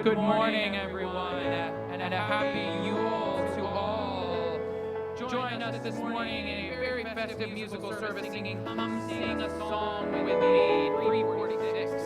Good morning, everyone, and a happy Yule to all. Join us this morning in a very festive musical service singing Come Sing a Song With Me, 346.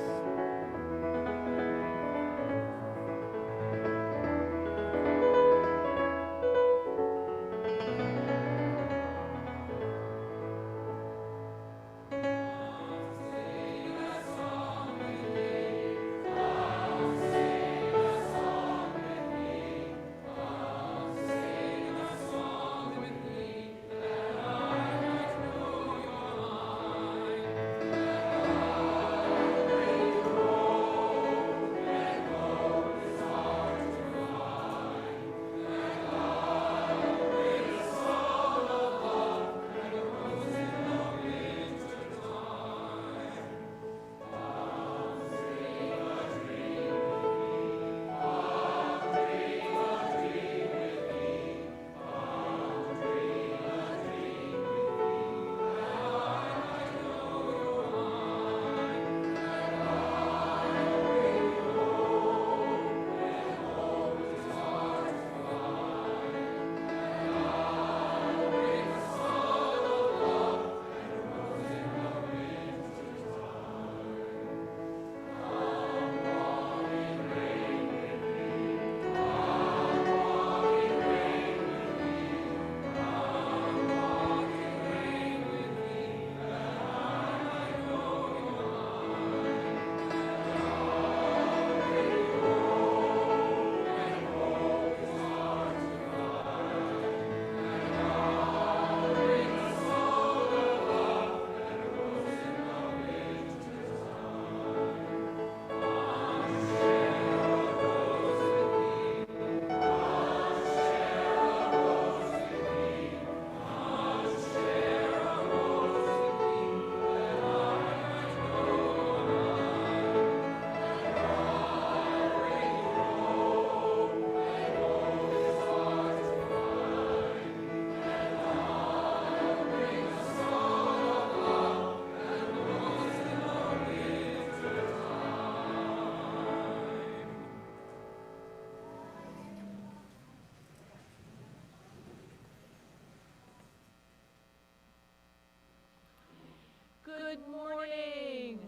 Good morning.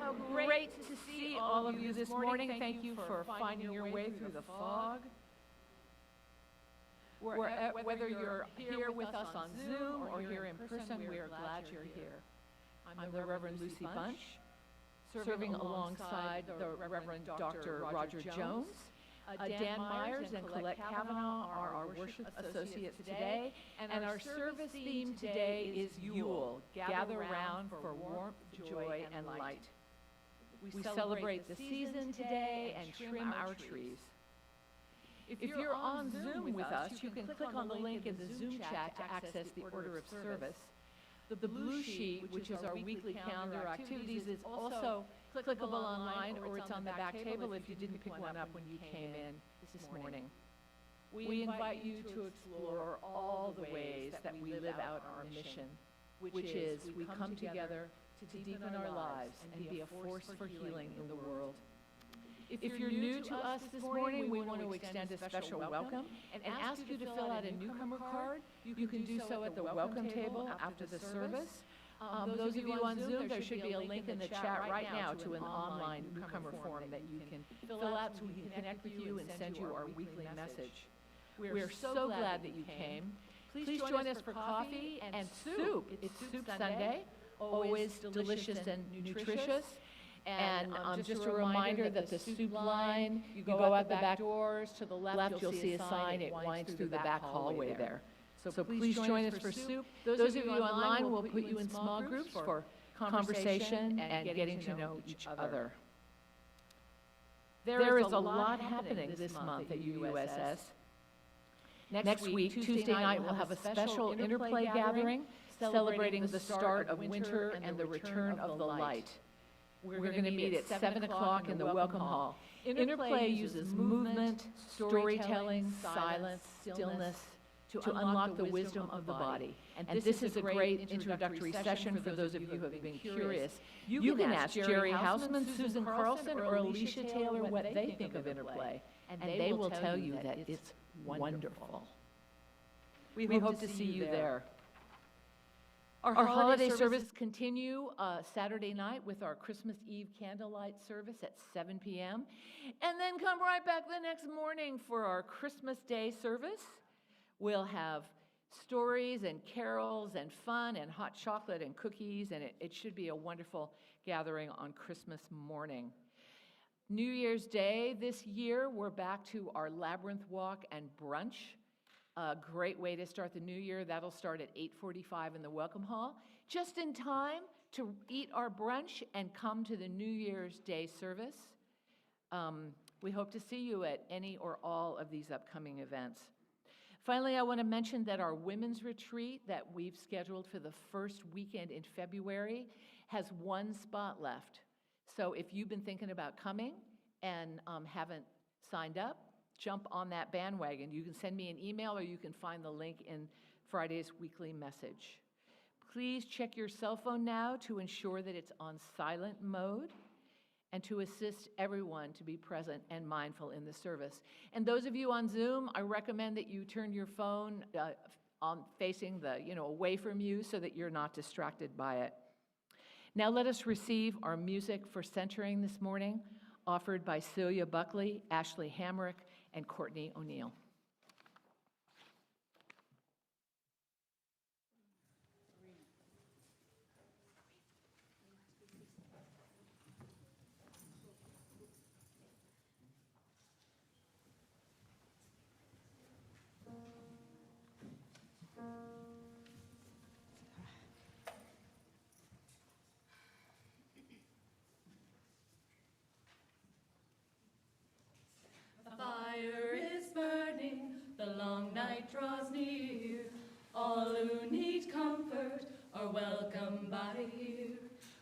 How great to see all of you this morning. Thank you for finding your way through the fog. Whether you're here with us on Zoom or here in person, we are glad you're here. I'm the Reverend Lucy Bunch, serving alongside the Reverend Dr. Roger Jones. Dan Myers and Colette Kavanaugh are our worship associates today, and our service theme today is Yule, gather round for warmth, joy, and light. We celebrate the season today and trim our trees. If you're on Zoom with us, you can click on the link in the Zoom chat to access the order of service. The blue sheet, which is our weekly calendar activities, is also clickable online, or it's on the back table if you didn't pick one up when you came in this morning. We invite you to explore all the ways that we live out our mission, which is we come together to deepen our lives and be a force for healing in the world. If you're new to us this morning, we want to extend a special welcome and ask you to fill out a newcomer card. You can do so at the welcome table after the service. Those of you on Zoom, there should be a link in the chat right now to an online newcomer form that you can fill out so we can connect with you and send you our weekly message. We're so glad that you came. Please join us for coffee and soup. It's Soup Sunday, always delicious and nutritious. And just a reminder that the soup line, you go out the back doors, to the left you'll see a sign, it winds through the back hallway there. So please join us for soup. Those of you online, we'll put you in small groups for conversation and getting to know each other. There is a lot happening this month at UUSS. Next week, Tuesday night, we'll have a special interplay gathering celebrating the start of winter and the return of the light. We're going to meet at 7 o'clock in the Welcome Hall. Interplay uses movement, storytelling, silence, stillness to unlock the wisdom of the body. And this is a great introductory session for those of you who have been curious. You can ask Jerry Hausman, Susan Carlson, or Alicia Taylor what they think of interplay, and they will tell you that it's wonderful. We hope to see you there. Our holiday services continue Saturday night with our Christmas Eve candlelight service at 7 p.m. And then come right back the next morning for our Christmas Day service. We'll have stories and carols and fun and hot chocolate and cookies, and it should be a wonderful gathering on Christmas morning. New Year's Day this year, we're back to our Labyrinth Walk and brunch. A great way to start the new year. That'll start at 8:45 in the Welcome Hall, just in time to eat our brunch and come to the New Year's Day service. We hope to see you at any or all of these upcoming events. Finally, I want to mention that our women's retreat that we've scheduled for the first weekend in February has one spot left. So if you've been thinking about coming and haven't signed up, jump on that bandwagon. You can send me an email or you can find the link in Friday's weekly message. Please check your cell phone now to ensure that it's on silent mode and to assist everyone to be present and mindful in the service. And those of you on Zoom, I recommend that you turn your phone facing away from you so that you're not distracted by it. Now let us receive our music for centering this morning, offered by Celia Buckley, Ashley Hamrick, and Courtney O'Neill. Fire is burning, the long night draws near. All who need comfort are welcome by here.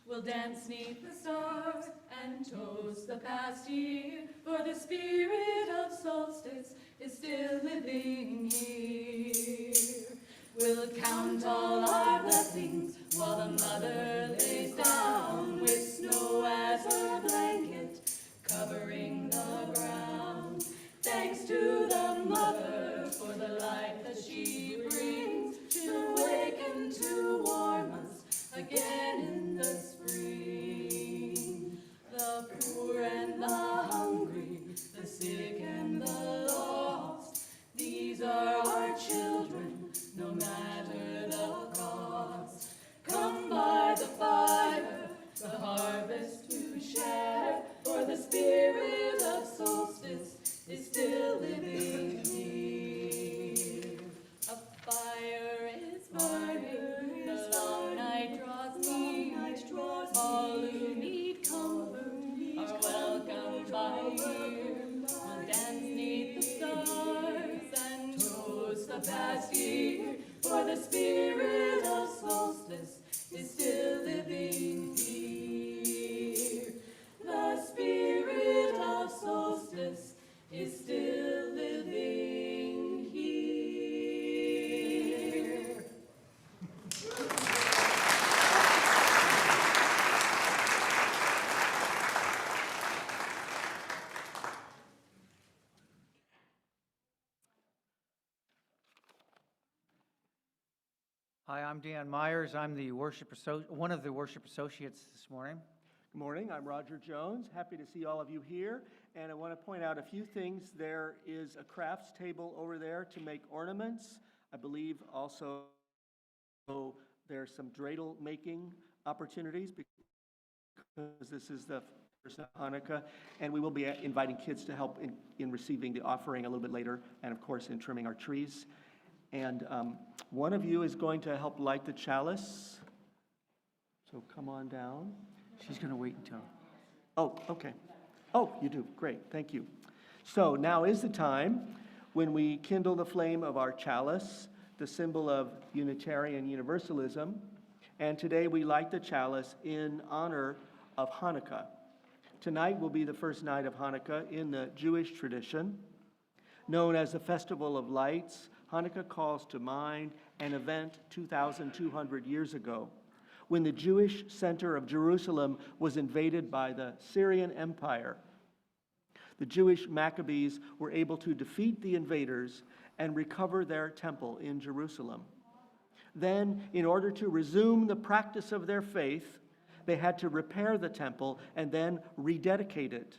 We'll dance 'neath the stars and toast the past year, for the spirit of solstice is still living here. We'll count all our blessings while the mother lays down, with snow as a blanket covering the ground. Thanks to the mother for the life that she brings, to waken to warm us again in the spring. The poor and the hungry, the sick and the lost, these are our children, no matter the cost. Come by the fire, the harvest to share, for the spirit of solstice is still living here. A fire is burning, the long night draws near. All who need comfort are welcome by here. We'll dance 'neath the stars and toast the past year, for the spirit of solstice is still living here. The spirit of solstice is still living here. Hi, I'm Dan Myers. I'm the one of the worship associates this morning. Good morning, I'm Roger Jones. Happy to see all of you here. And I want to point out a few things. There is a crafts table over there to make ornaments. I believe also there's some dreidel making opportunities because this is the first of Hanukkah. And we will be inviting kids to help in receiving the offering a little bit later, and of course in trimming our trees. And one of you is going to help light the chalice. So come on down. She's going to wait until... Oh, okay. Oh, you do. Great. Thank you. So now is the time when we kindle the flame of our chalice, the symbol of Unitarian Universalism. And today we light the chalice in honor of Hanukkah. Tonight will be the first night of Hanukkah in the Jewish tradition. Known as the Festival of Lights, Hanukkah calls to mind an event 2,200 years ago, when the Jewish center of Jerusalem was invaded by the Syrian Empire. The Jewish Maccabees were able to defeat the invaders and recover their temple in Jerusalem. Then, in order to resume the practice of their faith, they had to repair the temple and then rededicate it.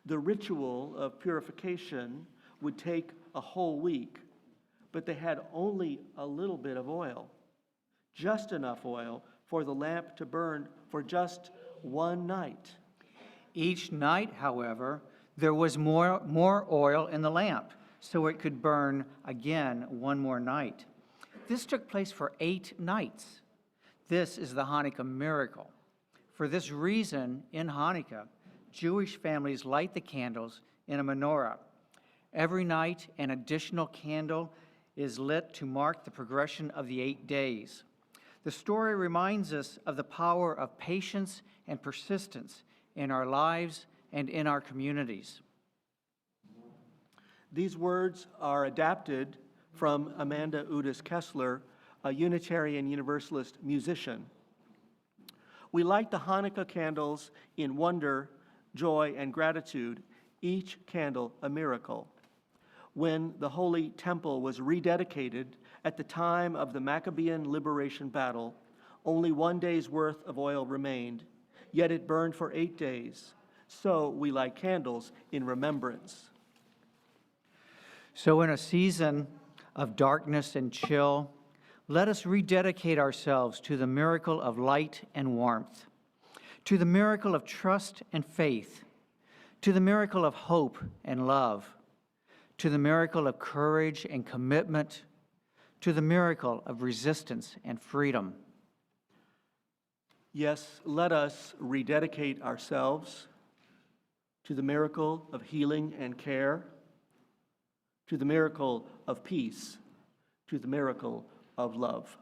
The ritual of purification would take a whole week, but they had only a little bit of oil, just enough oil for the lamp to burn for just one night. Each night, however, there was more oil in the lamp, so it could burn again one more night. This took place for 8 nights. This is the Hanukkah miracle. For this reason, in Hanukkah, Jewish families light the candles in a menorah. Every night, an additional candle is lit to mark the progression of the 8 days. The story reminds us of the power of patience and persistence in our lives and in our communities. These words are adapted from Amanda Udis Kessler, a Unitarian Universalist musician. We light the Hanukkah candles in wonder, joy, and gratitude, each candle a miracle. When the Holy Temple was rededicated at the time of the Maccabean liberation battle, only 1 day's worth of oil remained, yet it burned for 8 days. So we light candles in remembrance. So in a season of darkness and chill, let us rededicate ourselves to the miracle of light and warmth, to the miracle of trust and faith, to the miracle of hope and love, to the miracle of courage and commitment, to the miracle of resistance and freedom. Yes, let us rededicate ourselves to the miracle of healing and care, to the miracle of peace, to the miracle of love.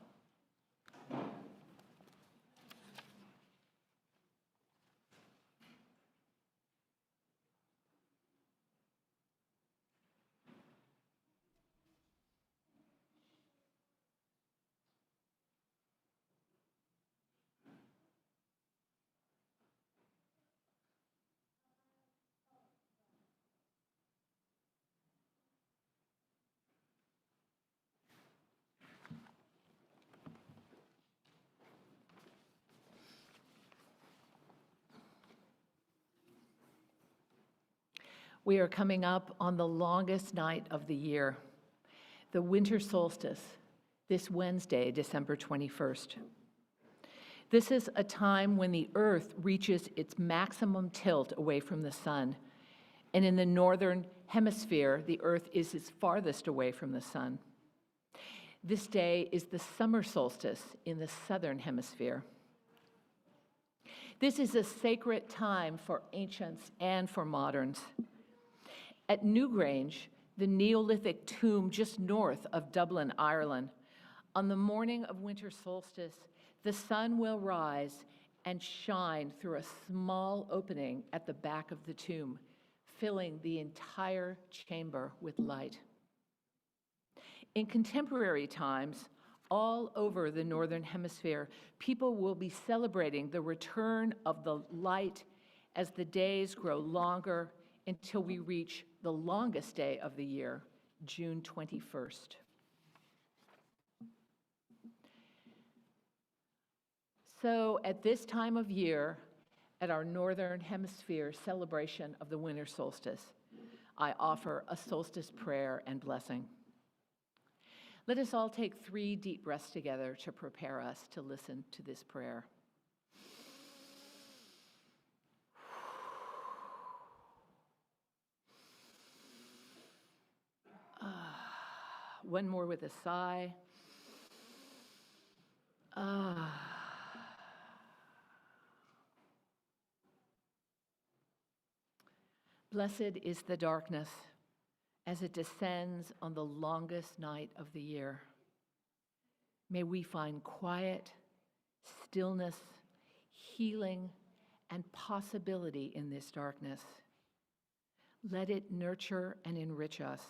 We are coming up on the longest night of the year, the Winter Solstice, this Wednesday, December 21st. This is a time when the Earth reaches its maximum tilt away from the sun, and in the northern hemisphere, the Earth is its farthest away from the sun. This day is the summer solstice in the southern hemisphere. This is a sacred time for ancients and for moderns. At Newgrange, the Neolithic tomb just north of Dublin, Ireland, on the morning of winter solstice, the sun will rise and shine through a small opening at the back of the tomb, filling the entire chamber with light. In contemporary times, all over the Northern Hemisphere, people will be celebrating the return of the light as the days grow longer until we reach the longest day of the year, June 21st. So at this time of year, at our Northern Hemisphere celebration of the winter solstice, I offer a solstice prayer and blessing. Let us all take 3 deep breaths together to prepare us to listen to this prayer. One more with a sigh. Blessed is the darkness as it descends on the longest night of the year. May we find quiet, stillness, healing, and possibility in this darkness. Let it nurture and enrich us.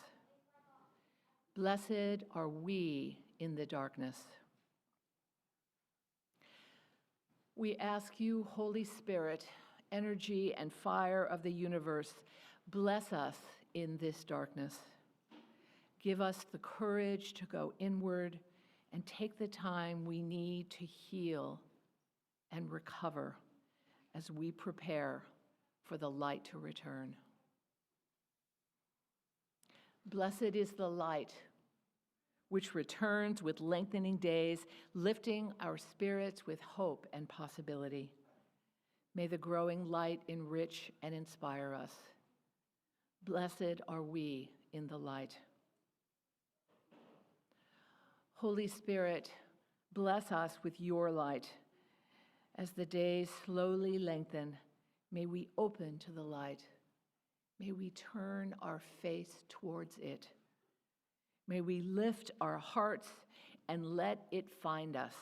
Blessed are we in the darkness. We ask you, Holy Spirit, energy and fire of the universe, bless us in this darkness. Give us the courage to go inward and take the time we need to heal and recover as we prepare for the light to return. Blessed is the light which returns with lengthening days, lifting our spirits with hope and possibility. May the growing light enrich and inspire us. Blessed are we in the light. Holy Spirit, bless us with your light. As the days slowly lengthen, may we open to the light. May we turn our face towards it. May we lift our hearts and let it find us.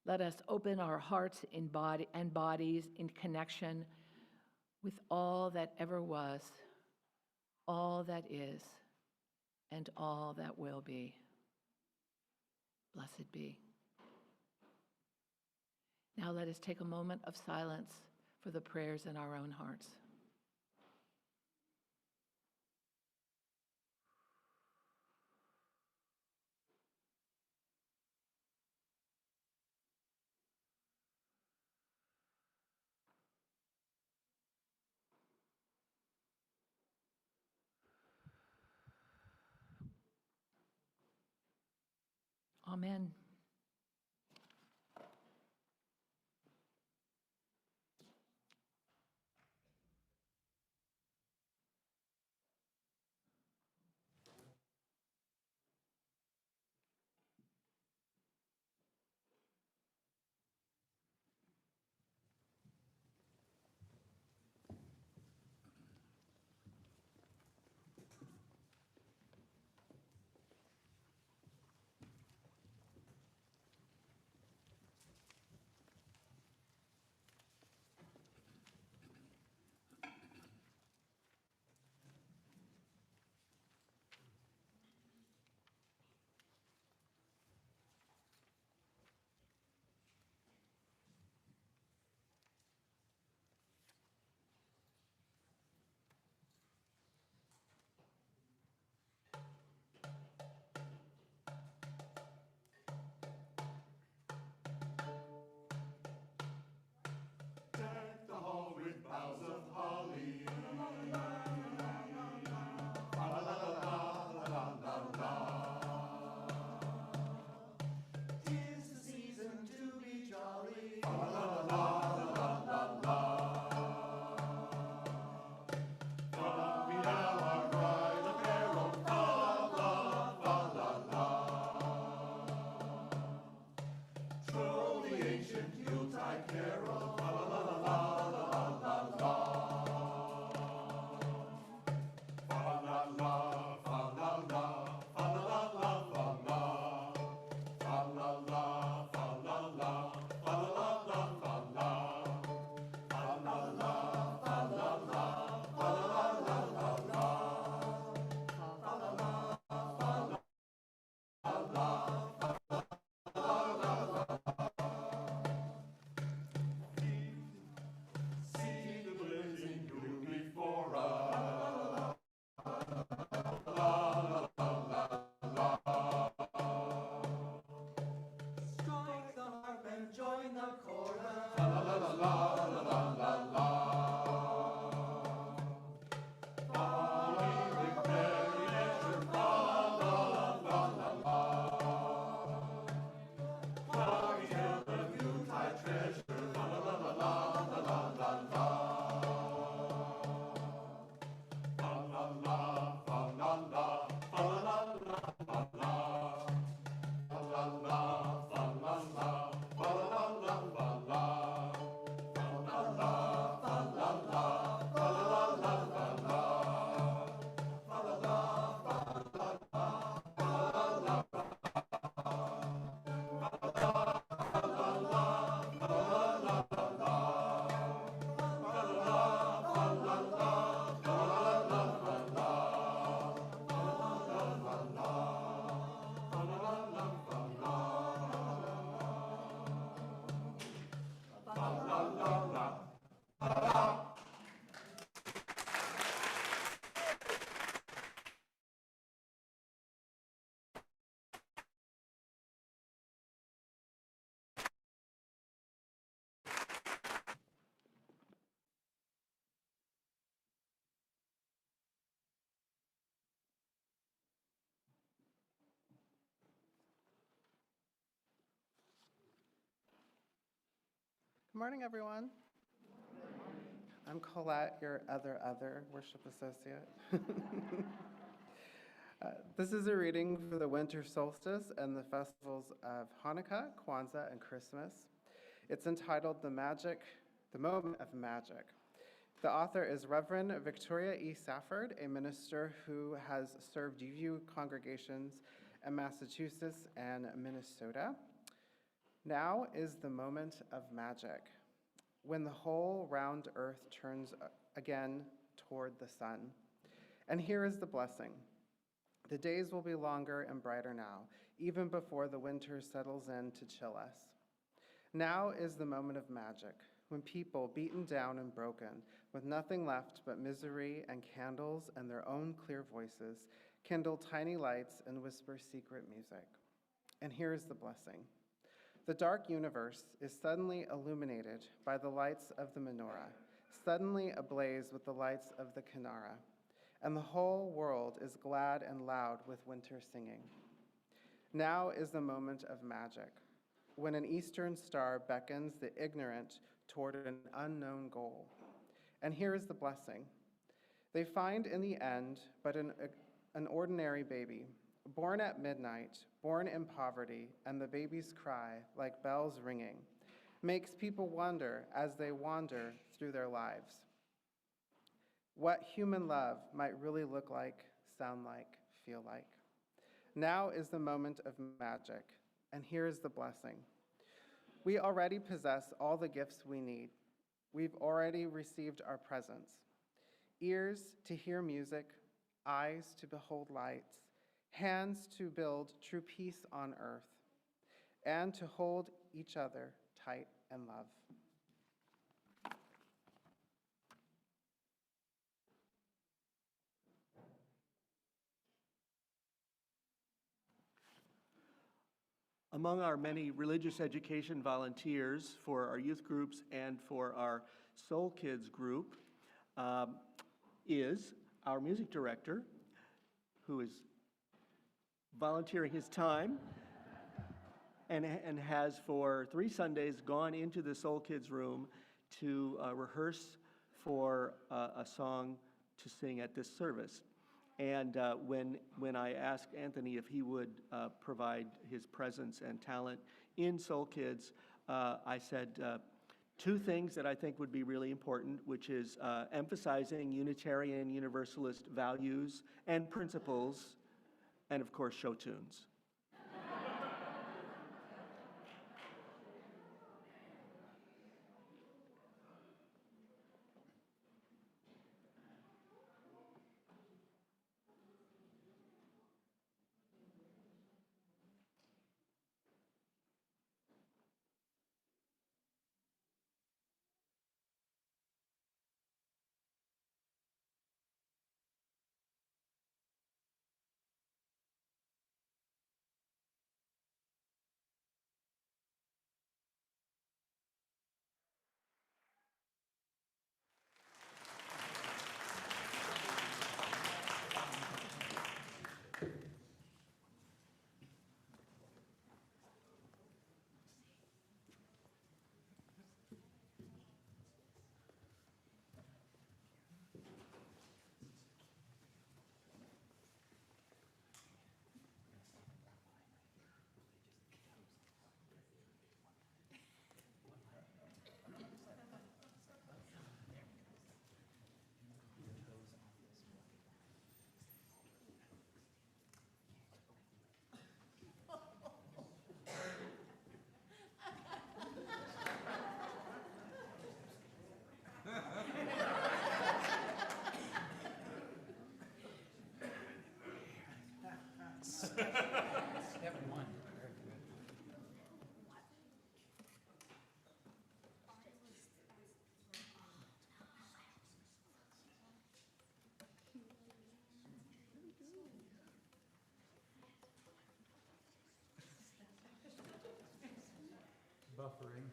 Let us open our hearts and bodies in connection with all that ever was, all that is, and all that will be. Blessed be. Now let us take a moment of silence for the prayers in our own hearts. Amen. Morning, everyone. I'm Colette, your other worship associate. This is a reading for the Winter Solstice and the festivals of Hanukkah, Kwanzaa, and Christmas. It's entitled The Moment of Magic. The author is Reverend Victoria E. Safford, a minister who has served UU congregations in Massachusetts and Minnesota. Now is the moment of magic, when the whole round earth turns again toward the sun. And here is the blessing. The days will be longer and brighter now, even before the winter settles in to chill us. Now is the moment of magic, when people, beaten down and broken, with nothing left but misery and candles and their own clear voices, kindle tiny lights and whisper secret music. And here is the blessing. The dark universe is suddenly illuminated by the lights of the menorah, suddenly ablaze with the lights of the kinara, and the whole world is glad and loud with winter singing. Now is the moment of magic, when an eastern star beckons the ignorant toward an unknown goal. And here is the blessing. They find in the end but an ordinary baby, born at midnight, born in poverty, and the baby's cry, like bells ringing, makes people wonder as they wander through their lives what human love might really look like, sound like, feel like. Now is the moment of magic, and here is the blessing. We already possess all the gifts we need. We've already received our presents. Ears to hear music, eyes to behold lights, hands to build true peace on earth, and to hold each other tight in love. Among our many religious education volunteers for our youth groups and for our Soul Kids group is our music director, who is volunteering his time and has for 3 Sundays gone into the Soul Kids room to rehearse for a song to sing at this service. And when I asked Anthony if he would provide his presence and talent in Soul Kids, I said 2 things that I think would be really important, which is emphasizing Unitarian Universalist values and principles, and of course, show tunes. Buffering.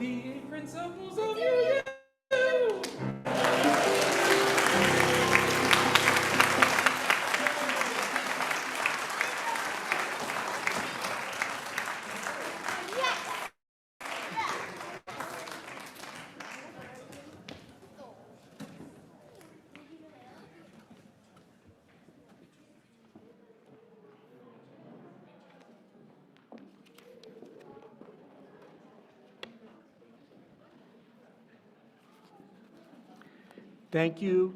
the principles of UU. Thank you,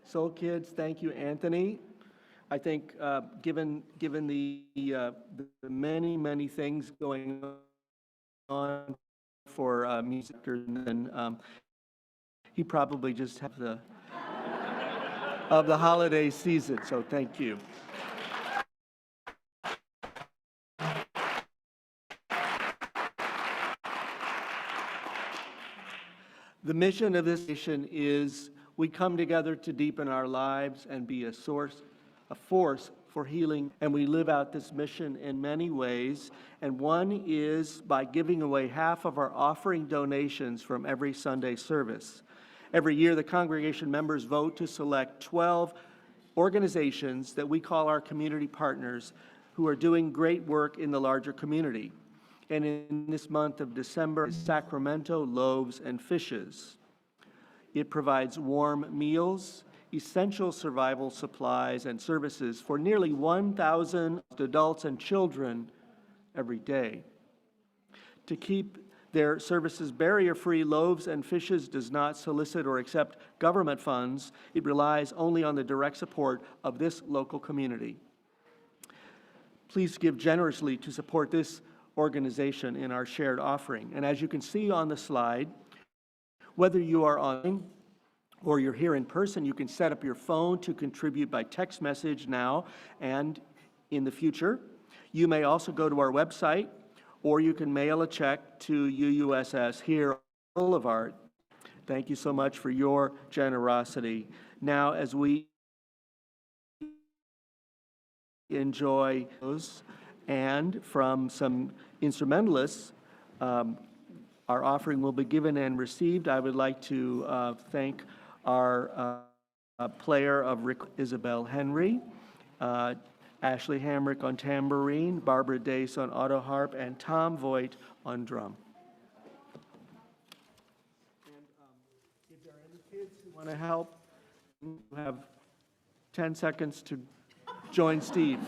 Soul Kids. Thank you, Anthony. I think given the many things going on for music, and he probably just have the of the holiday season. So thank you. The mission of this mission is we come together to deepen our lives and be a force for healing, and we live out this mission in many ways. And one is by giving away half of our offering donations from every Sunday service. Every year, the congregation members vote to select 12 organizations that we call our community partners who are doing great work in the larger community. And in this month of December, Sacramento Loaves and Fishes. It provides warm meals, essential survival supplies, and services for nearly 1,000 adults and children every day. To keep their services barrier-free, Loaves and Fishes does not solicit or accept government funds. It relies only on the direct support of this local community. Please give generously to support this organization in our shared offering. And as you can see on the slide, whether you are online or you're here in person, you can set up your phone to contribute by text message now and in the future. You may also go to our website, or you can mail a check to UUSS here, Boulevard. Thank you so much for your generosity. Now, as we enjoy those, and from some instrumentalists, our offering will be given and received. I would like to thank our player of Isabel Henry, Ashley Hamrick on tambourine, Barbara Dace on auto harp, and Tom Voigt on drum. And if there are any kids who want to help, you have 10 seconds to join Steve.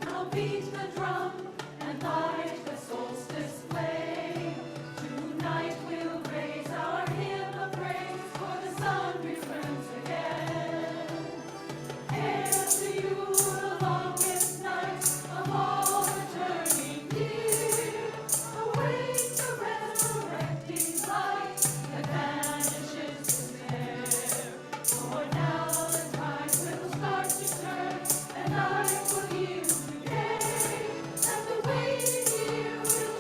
Now beat the drum and light the solstice flame. Tonight we'll raise our hymn of praise, for the sun returns again. Hail to you, the longest night of all returning year. Awake the resurrecting light that vanishes in air. For now the tide will start to turn, and life will yield again, and the waiting year will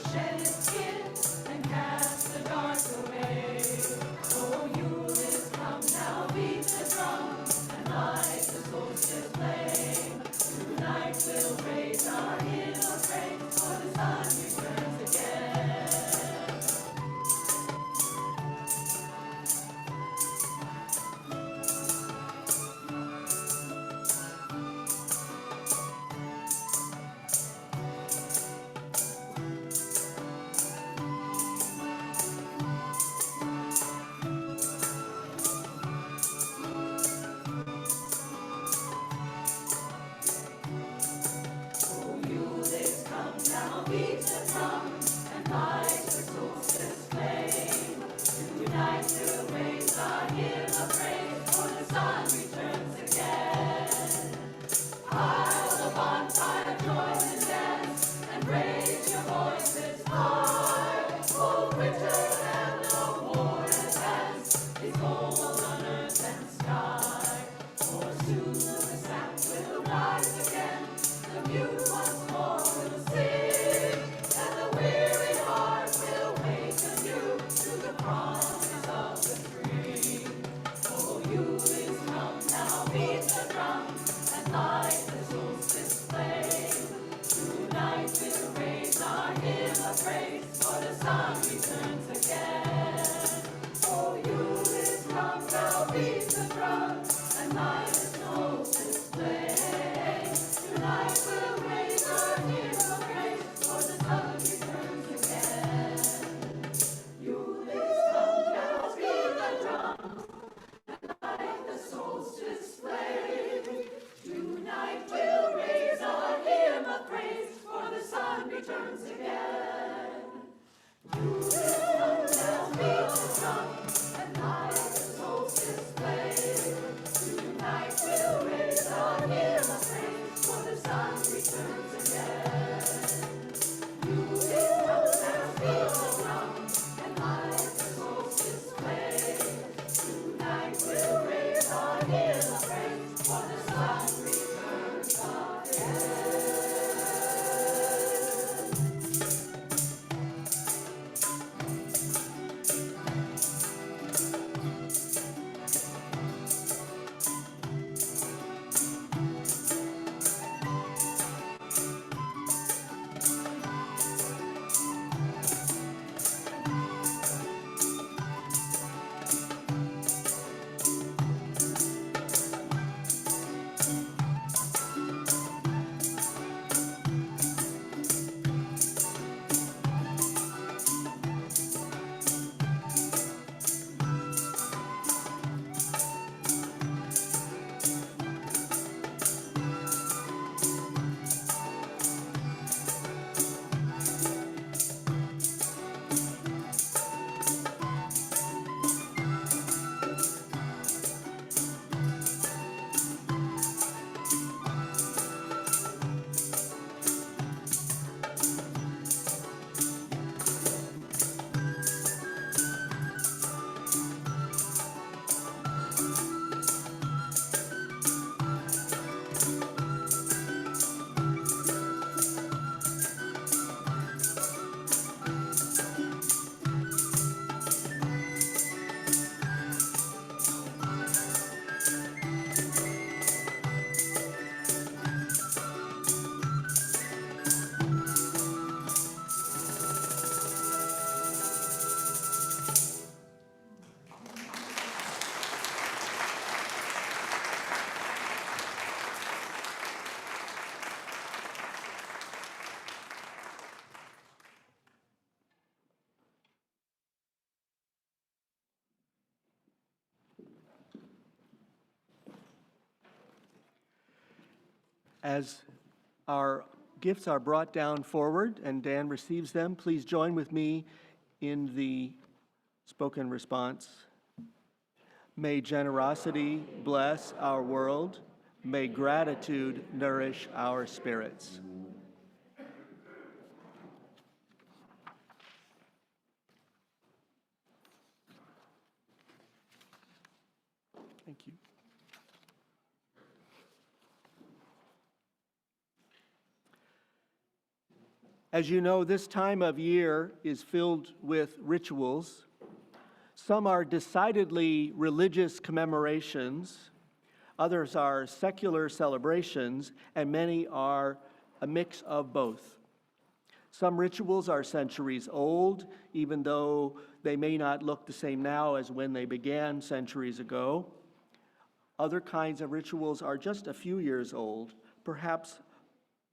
returns again. Yule comes as bells rung, and like the solstice play. Tonight we'll raise our hymn of praise, for the sun returns again. Yule comes as bells rung, and like the solstice play. Tonight we'll raise our hymn of praise, for the sun returns again. As our gifts are brought down forward and Dan receives them, please join with me in the spoken response. May generosity bless our world. May gratitude nourish our spirits. Thank you. As you know, this time of year is filled with rituals. Some are decidedly religious commemorations, others are secular celebrations, and many are a mix of both. Some rituals are centuries old, even though they may not look the same now as when they began centuries ago. Other kinds of rituals are just a few years old. Perhaps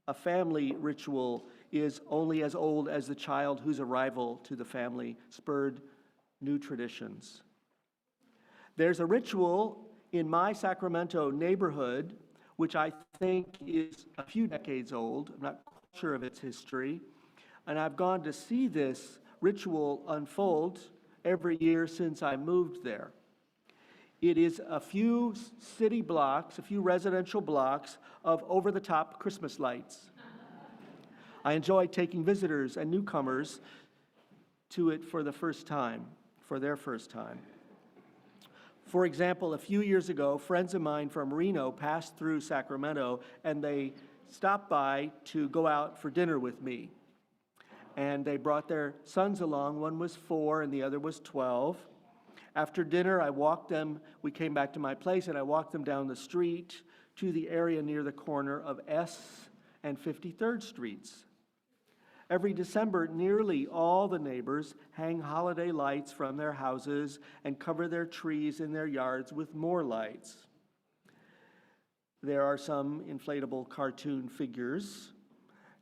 a family ritual is only as old as the child whose arrival to the family spurred new traditions. There's a ritual in my Sacramento neighborhood, which I think is a few decades old. I'm not sure of its history. And I've gone to see this ritual unfold every year since I moved there. It is a few city blocks, a few residential blocks of over-the-top Christmas lights. I enjoy taking visitors and newcomers to it for their first time. For example, a few years ago, friends of mine from Reno passed through Sacramento, and they stopped by to go out for dinner with me. And they brought their sons along. One was 4 and the other was 12. After dinner, we came back to my place, and I walked them down the street to the area near the corner of S and 53rd Streets. Every December, nearly all the neighbors hang holiday lights from their houses and cover their trees in their yards with more lights. There are some inflatable cartoon figures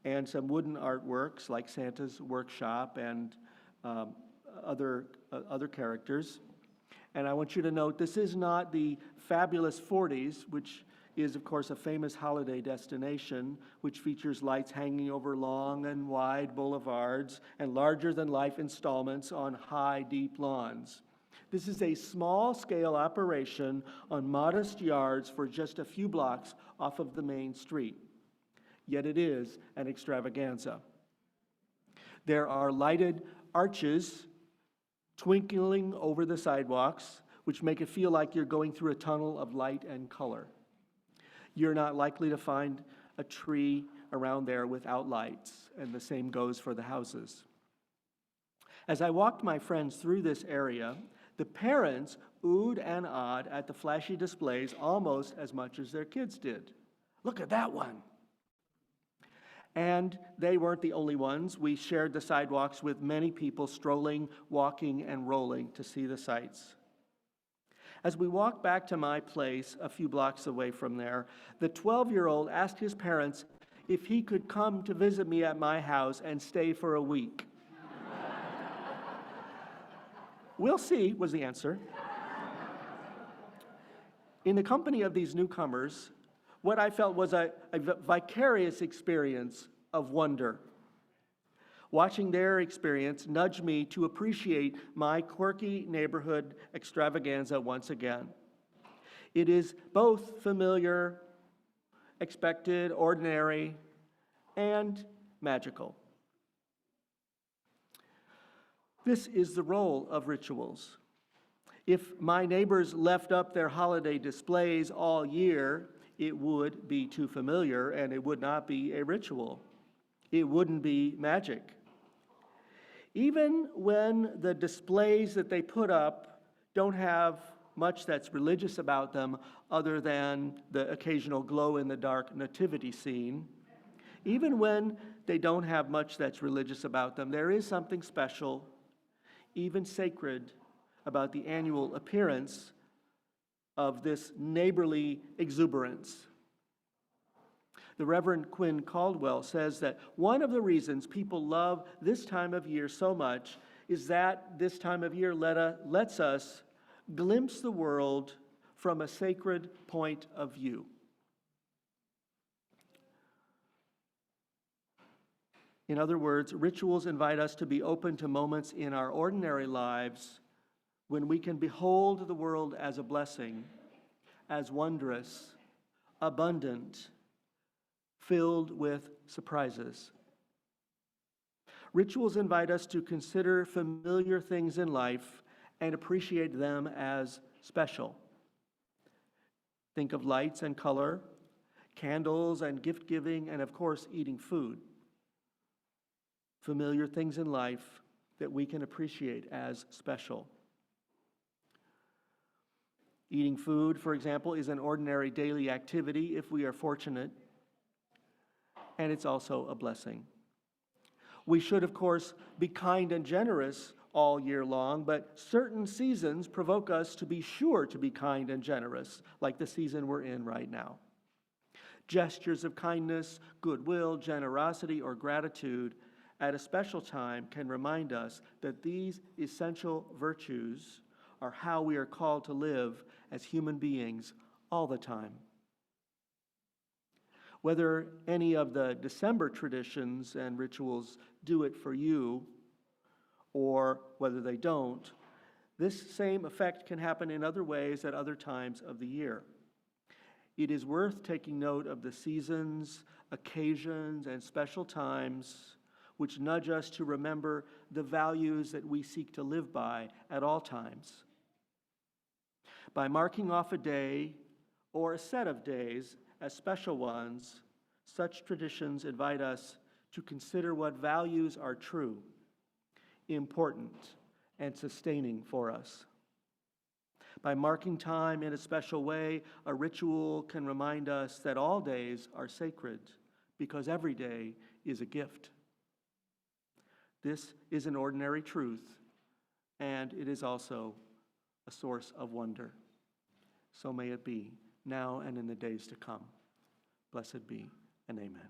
and some wooden artworks like Santa's Workshop and other characters. And I want you to note, this is not the fabulous 40s, which is, of course, a famous holiday destination which features lights hanging over long and wide boulevards and larger-than-life installments on high, deep lawns. This is a small-scale operation on modest yards for just a few blocks off of the main street. Yet it is an extravaganza. There are lighted arches twinkling over the sidewalks, which make it feel like you're going through a tunnel of light and color. You're not likely to find a tree around there without lights, and the same goes for the houses. As I walked my friends through this area, the parents oohed and awed at the flashy displays almost as much as their kids did. Look at that one. And they weren't the only ones. We shared the sidewalks with many people strolling, walking, and rolling to see the sights. As we walked back to my place a few blocks away from there, the 12-year-old asked his parents if he could come to visit me at my house and stay for a week. "We'll see," was the answer. In the company of these newcomers, what I felt was a vicarious experience of wonder. Watching their experience nudged me to appreciate my quirky neighborhood extravaganza once again. It is both familiar, expected, ordinary, and magical. This is the role of rituals. If my neighbors left up their holiday displays all year, it would be too familiar and it would not be a ritual. It wouldn't be magic. Even when the displays that they put up don't have much that's religious about them other than the occasional glow-in-the-dark nativity scene, even when they don't have much that's religious about them, there is something special, even sacred, about the annual appearance of this neighborly exuberance. The Reverend Quinn Caldwell says that one of the reasons people love this time of year so much is that this time of year lets us glimpse the world from a sacred point of view. In other words, rituals invite us to be open to moments in our ordinary lives when we can behold the world as a blessing, as wondrous, abundant, filled with surprises. Rituals invite us to consider familiar things in life and appreciate them as special. Think of lights and color, candles and gift-giving, and of course, eating food. Familiar things in life that we can appreciate as special. Eating food, for example, is an ordinary daily activity if we are fortunate, and it's also a blessing. We should, of course, be kind and generous all year long, but certain seasons provoke us to be sure to be kind and generous, like the season we're in right now. Gestures of kindness, goodwill, generosity, or gratitude at a special time can remind us that these essential virtues are how we are called to live as human beings all the time. Whether any of the December traditions and rituals do it for you, or whether they don't, this same effect can happen in other ways at other times of the year. It is worth taking note of the seasons, occasions, and special times which nudge us to remember the values that we seek to live by at all times. By marking off a day or a set of days as special ones, such traditions invite us to consider what values are true, important, and sustaining for us. By marking time in a special way, a ritual can remind us that all days are sacred because every day is a gift. This is an ordinary truth, and it is also a source of wonder. So may it be, now and in the days to come. Blessed be, and amen.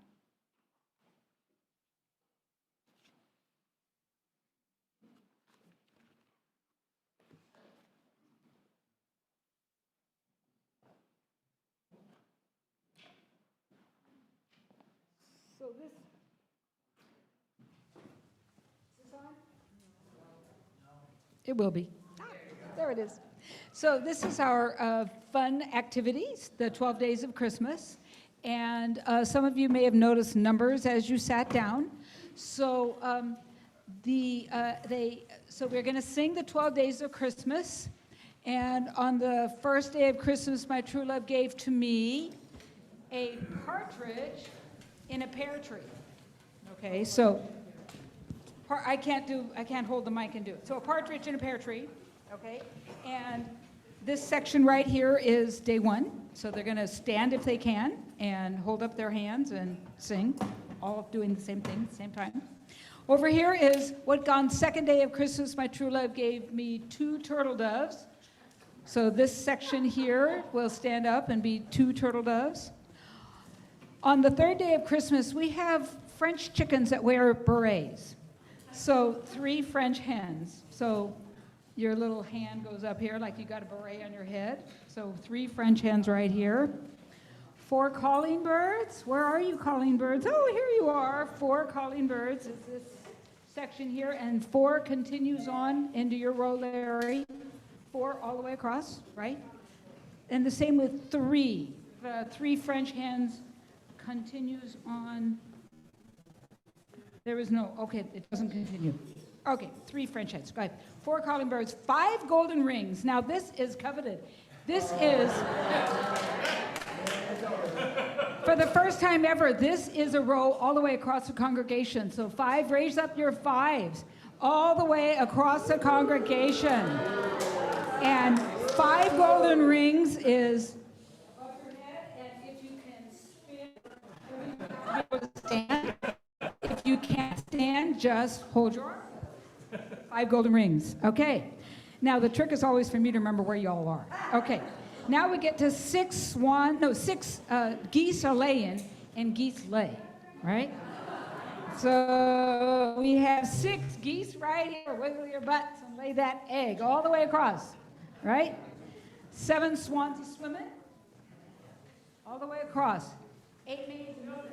this is on? It will be. There it is. So this is our fun activities, the 12 days of Christmas. And some of you may have noticed numbers as you sat down. So so we're going to sing the 12 days of Christmas. And on the first day of Christmas, my true love gave to me a partridge in a pear tree. Okay, so I can't hold the mic and do it. So a partridge in a pear tree, okay? And this section right here is day one. So they're going to stand if they can and hold up their hands and sing, all doing the same thing at the same time. Over here is what on second day of Christmas, my true love gave me 2 turtle doves. So this section here will stand up and be 2 turtle doves. On the third day of Christmas, we have French chickens that wear berets. So 3 French hens. So your little hand goes up here like you got a beret on your head. So 3 French hens right here. 4 calling birds. Where are you, calling birds? Oh, here you are. 4 calling birds is this section here, and 4 continues on into your row, Larry. 4 all the way across, right? And the same with 3. 3 French hens continues on. There is no, okay, it doesn't continue. Okay, 3 French hens. Go ahead. 4 calling birds, 5 golden rings. Now this is coveted. This is, for the first time ever, this is a row all the way across the congregation. So 5, raise up your 5s all the way across the congregation. And 5 golden rings is above your head, and if you can spin, be able to stand. If you can't stand, just hold your arm. 5 golden rings. Okay. Now the trick is always for me to remember where you all are. Okay. Now we get to 6 geese are laying and geese lay, right? So we have 6 geese right here. Wiggle your butts and lay that egg all the way across, right? 7 swans are swimming all the way across. 8 maids and good.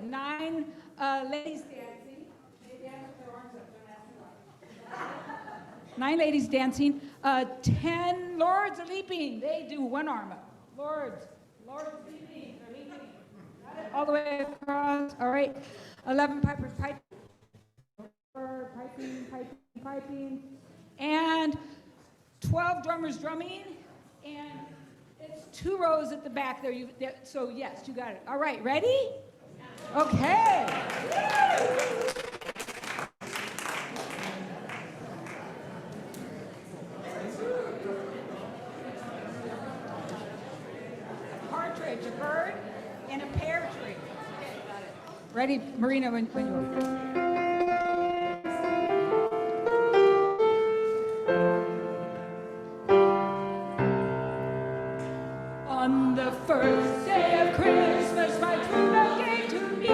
9 ladies dancing. They dance with their arms up. Don't ask me why. 9 ladies dancing. 10 lords are leaping. They do 1 arm up. Lords leaping. They're leaping. All the way across. All right. 11 pipers piping. Piping. And 12 drummers drumming. And it's 2 rows at the back there. So yes, you got it. All right, ready? Okay. A partridge, a bird, and a pear tree. Okay, got it. Ready, Marina, when you are. On the first day of Christmas, my true love gave to me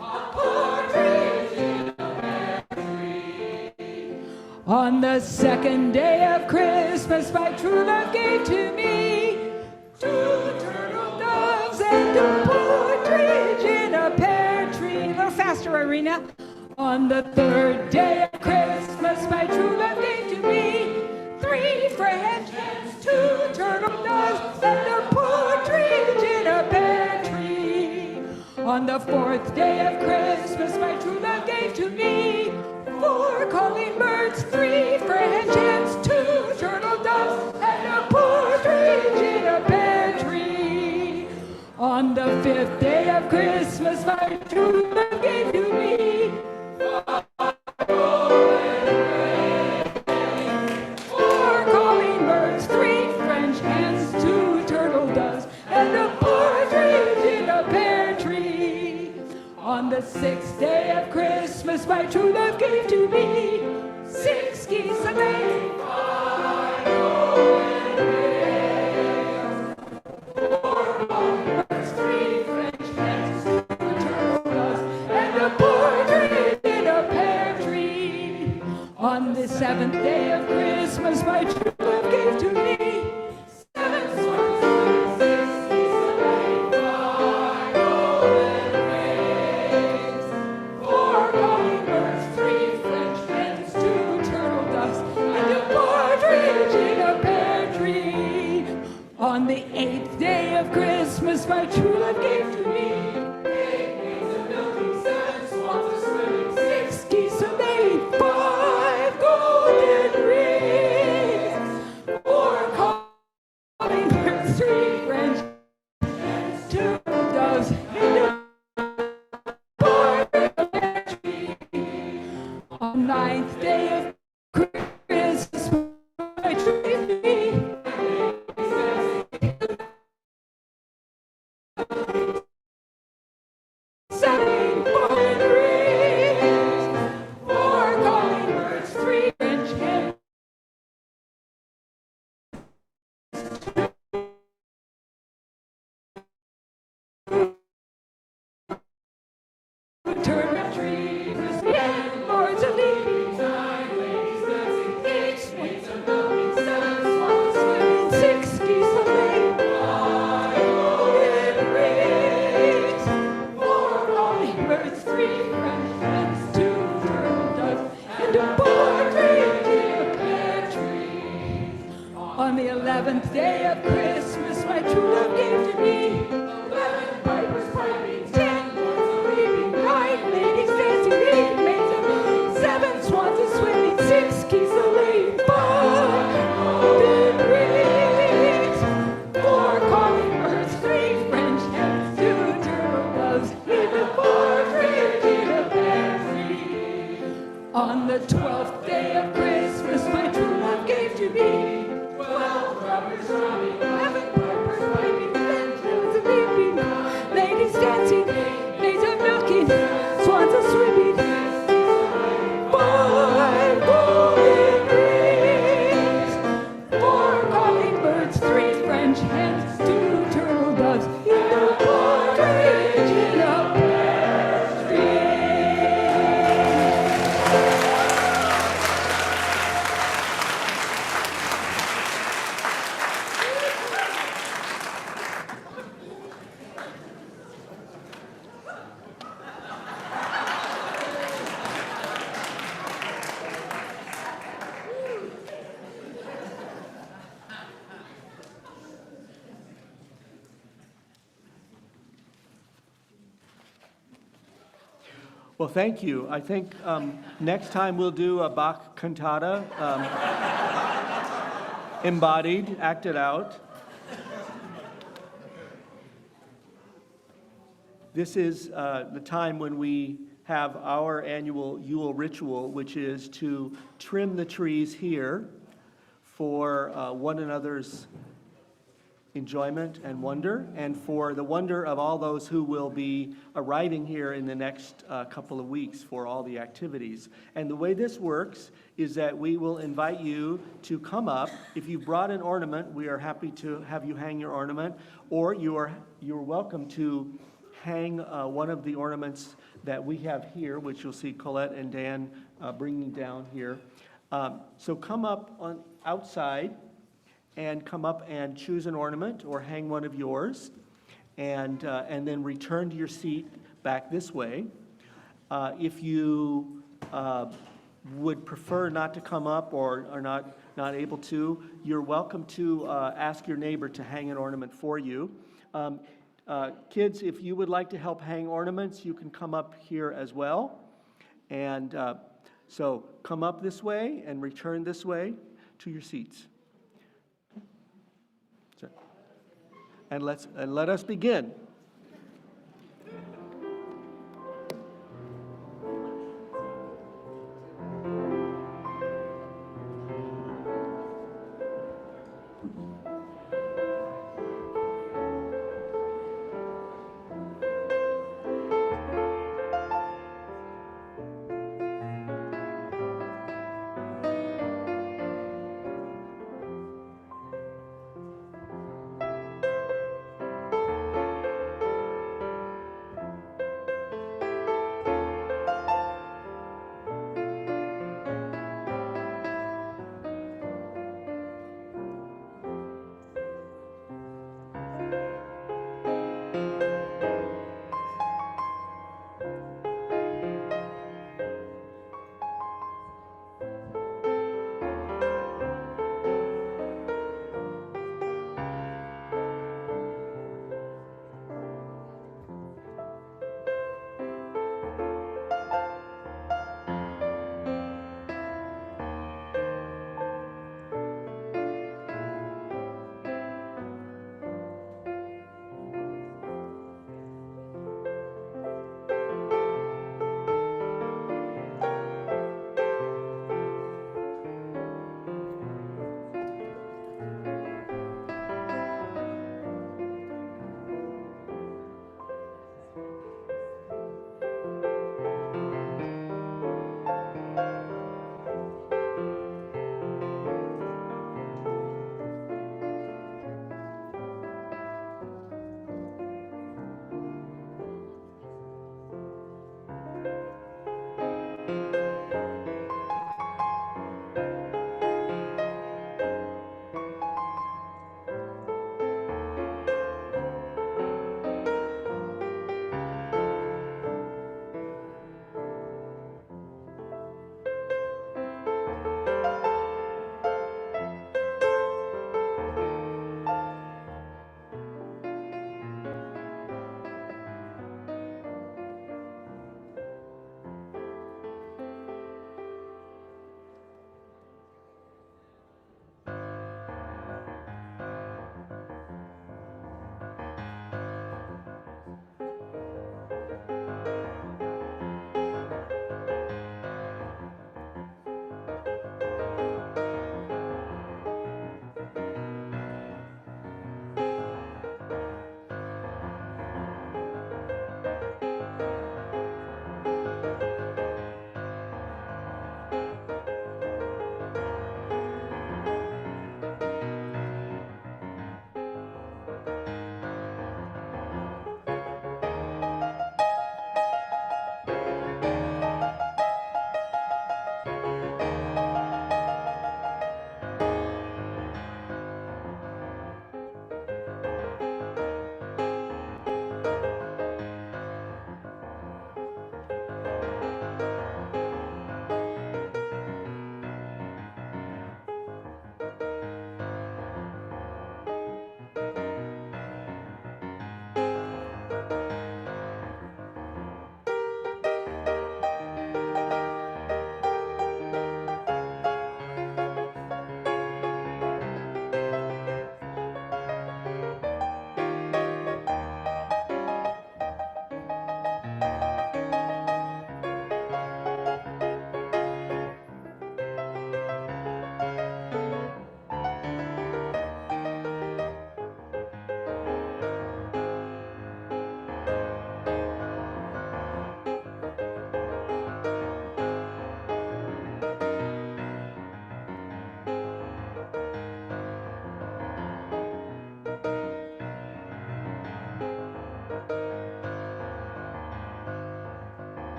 a partridge in a pear tree. On the second day of Christmas, my true love gave to me 2 turtle doves and a partridge in a pear tree. A little faster, Irina. On the third day of Christmas, my true love gave to me 3 French hens, 2 turtle doves, and a partridge in a pear tree. On the 4th day of Christmas, my true love gave to me 4 calling birds, 3 French hens, 2 turtle doves, and a partridge in a pear tree. On the 5th day of Christmas, my true love gave to me 5 golden rings, 4 calling birds, 3 French hens, 2 turtle doves, and a partridge in a pear tree. On the 6th day of Christmas, my true love gave to me 6 geese a laying, 5 golden rings, 4 calling birds, 3 French hens, 2 turtle doves, and a partridge in a pear tree. On the 7th day of Christmas, my true love gave to me 7 swans, 6 geese a love gave to me. 8 maids a milking, 7 swans a swimming, 6 geese a laying, 5 golden rings, 4 calling birds, 3 French hens, 2 doves, and a on 9th day of Christmas, my tree. 7 golden rings, 4 calling birds, 3 French hens, turnip trees, and lords of leaping, 9 ladies dancing, 8 swings a milking, 7 swans swimming, 6 geese a laying, 5 golden rings, 4 calling birds, 3 French hens, 2 turtle doves, and a partridge in a pear tree. On the 11th day of Christmas, my true love gave to me 11 pipers piping, 10 lords a leaping, 9 ladies dancing, 8 maids a milking, 7 swans a swimming, 6 geese a laying, 5 golden rings, 4 calling birds, 3 French hens, 2 turtle doves, and a partridge in a pear tree. On the 12th day of Christmas, my true love gave to me 12 rubbers drumming, 11 pipers piping, 10 lords a leaping, ladies dancing, maids a milking, swans a swimming, 5 golden rings, 4 calling birds, 3 French hens, 2 turtle doves, and a partridge in a pear tree. Well, thank you. I think next time we'll do a Bach cantata, embodied, acted out. This is the time when we have our annual Yule ritual, which is to trim the trees here for one another's enjoyment and wonder, and for the wonder of all those who will be arriving here in the next couple of weeks for all the activities. And the way this works is that we will invite you to come up. If you brought an ornament, we are happy to have you hang your ornament, or you're welcome to hang one of the ornaments that we have here, which you'll see Colette and Dan bringing down here. So come up on outside and come up and choose an ornament or hang one of yours, and then return to your seat back this way. If you would prefer not to come up or are not able to, you're welcome to ask your neighbor to hang an ornament for you. Kids, if you would like to help hang ornaments, you can come up here as well. And so come up this way and return this way to your seats. And let us begin.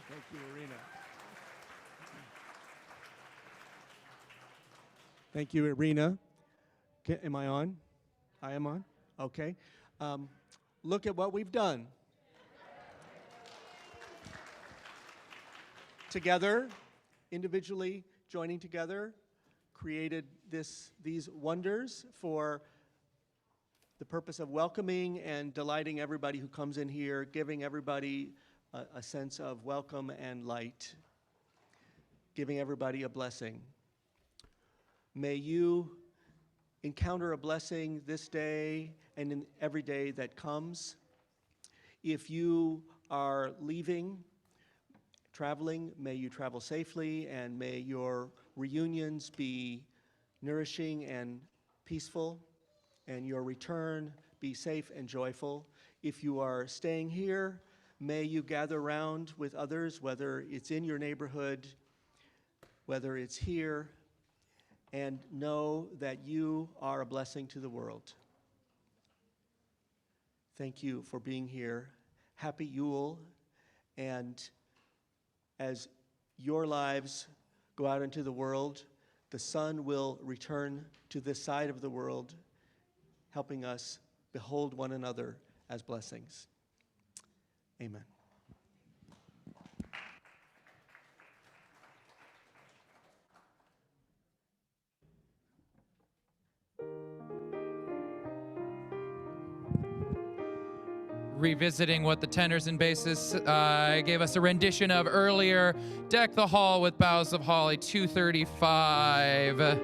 Thank you, Irina. Thank you, Irina. Am I on? I am on? Okay. Look at what we've done. Together, individually, joining together, created these wonders for the purpose of welcoming and delighting everybody who comes in here, giving everybody a sense of welcome and light, giving everybody a blessing. May you encounter a blessing this day and in every day that comes. If you are leaving, traveling, may you travel safely, and may your reunions be nourishing and peaceful, and your return be safe and joyful. If you are staying here, may you gather around with others, whether it's in your neighborhood, whether it's here, and know that you are a blessing to the world. Thank you for being here. Happy Yule, and as your lives go out into the world, the sun will return to this side of the world, helping us behold one another as blessings. Amen. Revisiting what the tenors and basses gave us a rendition of earlier, Deck the Hall with Boughs of Holly, 235.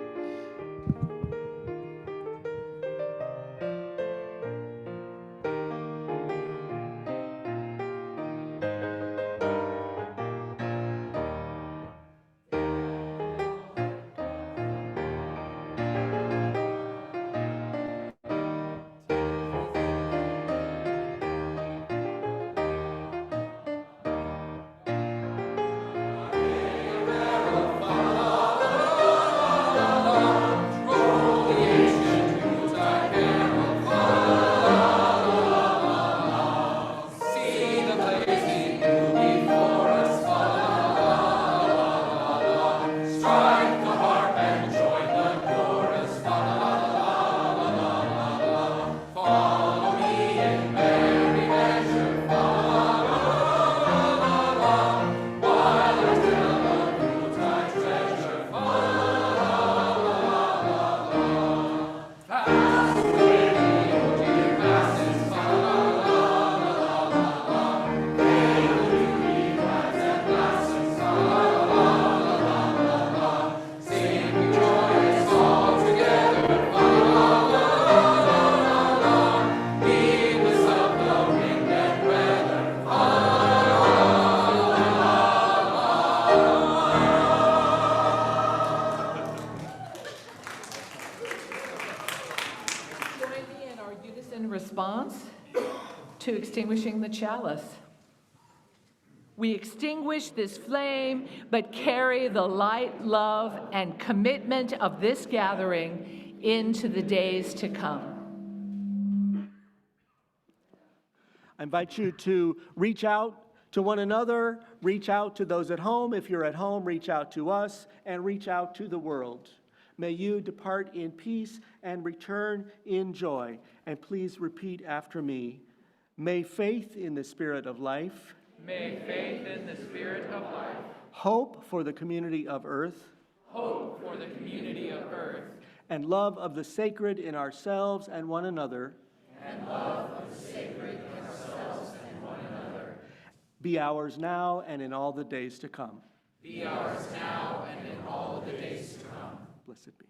Response to extinguishing the chalice. We extinguish this flame, but carry the light, love, and commitment of this gathering into the days to come. I invite you to reach out to one another, reach out to those at home. If you're at home, reach out to us, and reach out to the world. May you depart in peace and return in joy. And please repeat after me. May faith in the Spirit of life. May faith in the Spirit of life. Hope for the community of earth. Hope for the community of earth. And love of the sacred in ourselves and one another. And love of the sacred in ourselves and one another. Be ours now and in all the days to come. Be ours now and in all the days to come. Blessed be.